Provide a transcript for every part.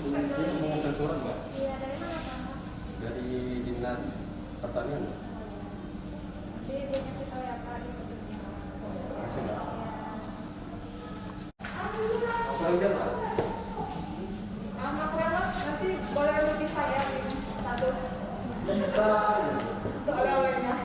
Ini mengumpulkan surat Mbak Iya, dari mana Pak? dari Dinas Pertanian. Jadi dia kasih tahu ya Pak di prosesnya. Kasih Mbak. Kurang jam Mbak? Mas Reno nanti boleh lebih saya satu Bisa. untuk oleh-olehnya.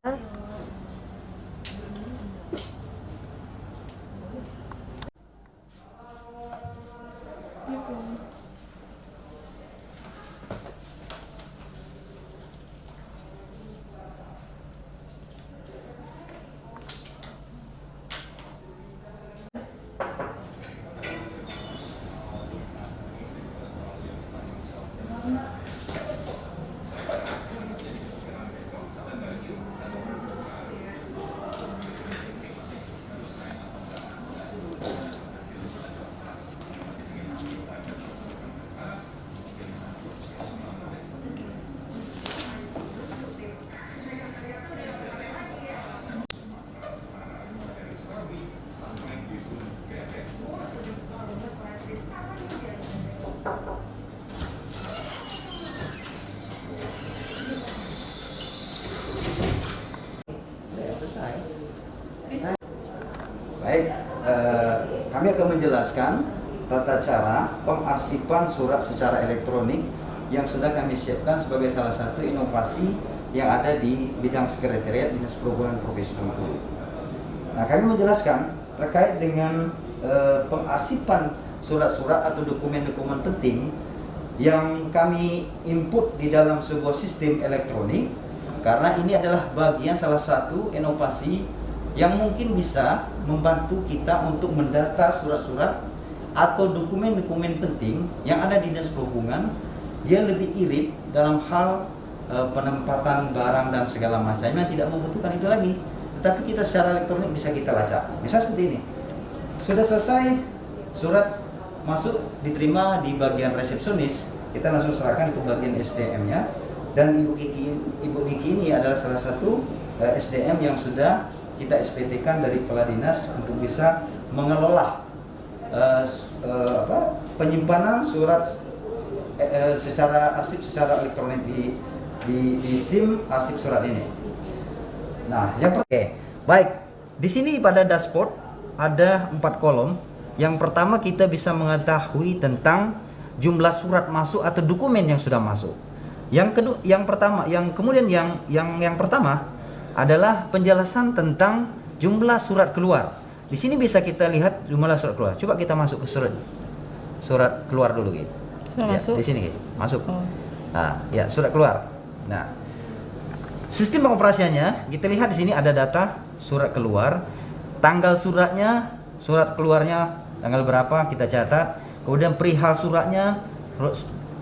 Baik, kami akan menjelaskan tata cara pengarsipan surat secara elektronik yang sudah kami siapkan sebagai salah satu inovasi yang ada di bidang sekretariat Dinas Perhubungan Provinsi Bengkulu. Nah, kami menjelaskan terkait dengan pengarsipan surat-surat atau dokumen-dokumen penting yang kami input di dalam sebuah sistem elektronik, karena ini adalah bagian salah satu inovasi yang mungkin bisa membantu kita untuk mendata surat-surat atau dokumen-dokumen penting yang ada di Dinas Perhubungan. Dia lebih irit dalam hal penempatan barang dan segala macamnya, tidak membutuhkan itu lagi. Tetapi kita secara elektronik bisa kita lacak. Misal seperti ini. Sudah selesai surat masuk diterima di bagian resepsionis, kita langsung serahkan ke bagian SDM-nya, dan Ibu Niki ini adalah salah satu SDM yang sudah kita SPT-kan dari Kepala Dinas untuk bisa mengelola penyimpanan surat secara arsip secara elektronik di SIM arsip surat ini. Nah, baik. Di sini pada dashboard ada 4 kolom. Yang pertama, kita bisa mengetahui tentang jumlah surat masuk atau dokumen yang sudah masuk. Yang pertama adalah penjelasan tentang jumlah surat keluar. Di sini bisa kita lihat jumlah surat keluar. Coba kita masuk ke surat keluar dulu gitu. Ya, Masuk. di sini gitu. Masuk. Oh. Nah, ya, surat keluar. Nah, sistem pengoperasiannya kita lihat di sini ada data surat keluar, tanggal suratnya, surat keluarnya tanggal berapa kita catat, kemudian perihal suratnya,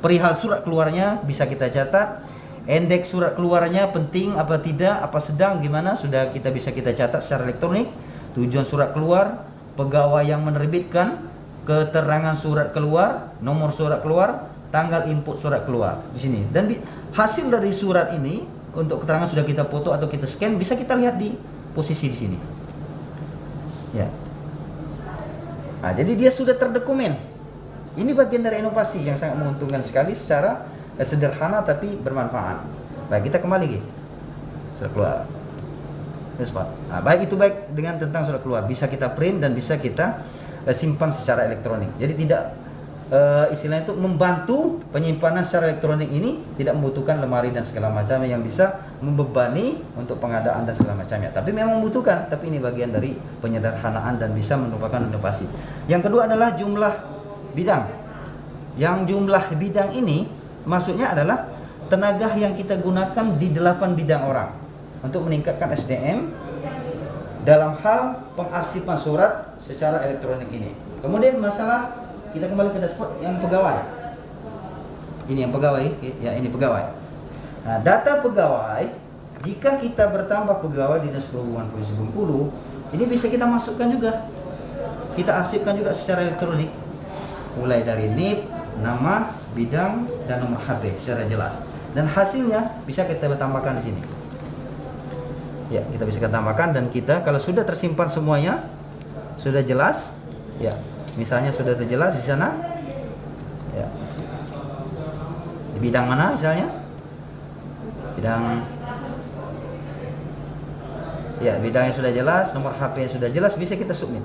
perihal surat keluarnya bisa kita catat, indeks surat keluarnya penting apa tidak, apa sedang, gimana, sudah bisa kita catat secara elektronik, tujuan surat keluar, pegawai yang menerbitkan, keterangan surat keluar, nomor surat keluar, tanggal input surat keluar di sini. Dan hasil dari surat ini untuk keterangan sudah kita foto atau kita scan, bisa kita lihat di posisi di sini. Ya. Nah, jadi dia sudah terdokumen. Ini bagian dari inovasi yang sangat menguntungkan sekali secara sederhana tapi bermanfaat. Baik, kita kembali gitu. Surat keluar. Nah, baik itu baik dengan tentang surat keluar, bisa kita print dan bisa kita simpan secara elektronik. Jadi tidak istilahnya itu membantu penyimpanan secara elektronik ini tidak membutuhkan lemari dan segala macam yang bisa membebani untuk pengadaan dan segala macamnya. Tapi memang membutuhkan, tapi ini bagian dari penyederhanaan dan bisa merupakan inovasi. Yang kedua adalah jumlah bidang. Yang jumlah bidang ini maksudnya adalah tenaga yang kita gunakan di 8 bidang orang untuk meningkatkan SDM dalam hal pengarsipan surat secara elektronik ini. Kemudian masalah, kita kembali ke dashboard yang pegawai. Ini yang pegawai, ya ini pegawai. Nah, data pegawai, jika kita bertambah pegawai di Dinas Perhubungan Provinsi Bengkulu, ini bisa kita masukkan juga. Kita arsipkan juga secara elektronik. Mulai dari NIP, nama, bidang, dan nomor HP secara jelas. Dan hasilnya bisa kita tambahkan di sini. Ya, kita bisa tambahkan, dan kita kalau sudah tersimpan semuanya, sudah jelas, ya. Misalnya sudah terjelas di sana, ya. bidang mana misalnya? Bidang ya, bidangnya sudah jelas, nomor HP yang sudah jelas, bisa kita submit.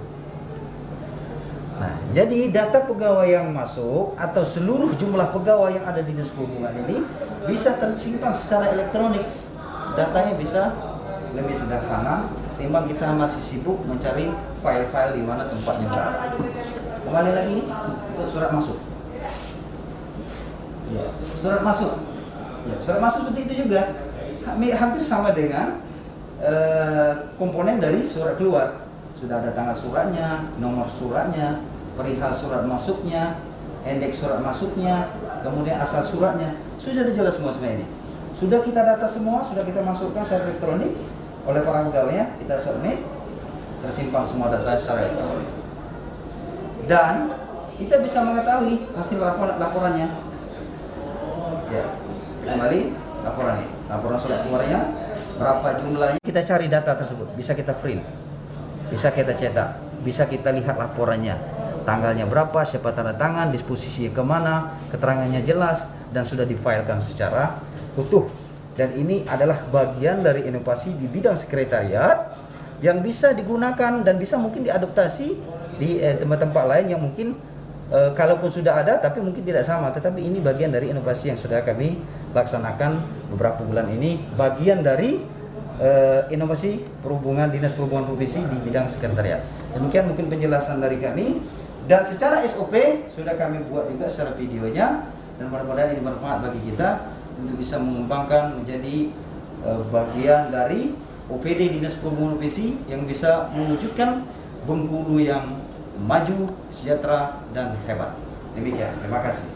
Nah, jadi data pegawai yang masuk atau seluruh jumlah pegawai yang ada di Dinas Perhubungan ini bisa tersimpan secara elektronik. Datanya bisa lebih sederhana timbang kita masih sibuk mencari file-file di mana tempatnya berada. Kembali lagi untuk surat masuk. Ya, surat masuk. Ya, surat masuk seperti itu juga. Hampir sama dengan komponen dari surat keluar. Sudah ada tanggal suratnya, nomor suratnya, perihal surat masuknya, indeks surat masuknya, kemudian asal suratnya. Sudah jelas semua ini. Sudah kita data semua, sudah kita masukkan secara elektronik oleh para pegawainya, kita submit, tersimpan semua data secara elektronik. Dan kita bisa mengetahui hasil laporannya. Ya, kembali laporannya, laporan surat keluarnya, berapa jumlahnya, kita cari data tersebut, bisa kita print, bisa kita cetak, bisa kita lihat laporannya, tanggalnya berapa, siapa tanda tangan, disposisinya kemana, keterangannya jelas, dan sudah difilekan secara utuh. Dan ini adalah bagian dari inovasi di bidang sekretariat yang bisa digunakan dan bisa mungkin diadaptasi di tempat-tempat lain yang mungkin kalaupun sudah ada tapi mungkin tidak sama. Tetapi ini bagian dari inovasi yang sudah kami laksanakan beberapa bulan ini, bagian dari inovasi perhubungan Dinas Perhubungan Provinsi di bidang sekretariat. Demikian mungkin penjelasan dari kami, dan secara SOP sudah kami buat juga secara videonya, dan mudah-mudahan ini bermanfaat bagi kita untuk bisa mengembangkan menjadi bagian dari OPD Dinas Perhubungan Provinsi yang bisa mewujudkan Bengkulu yang maju, sejahtera, dan hebat. Demikian, terima kasih.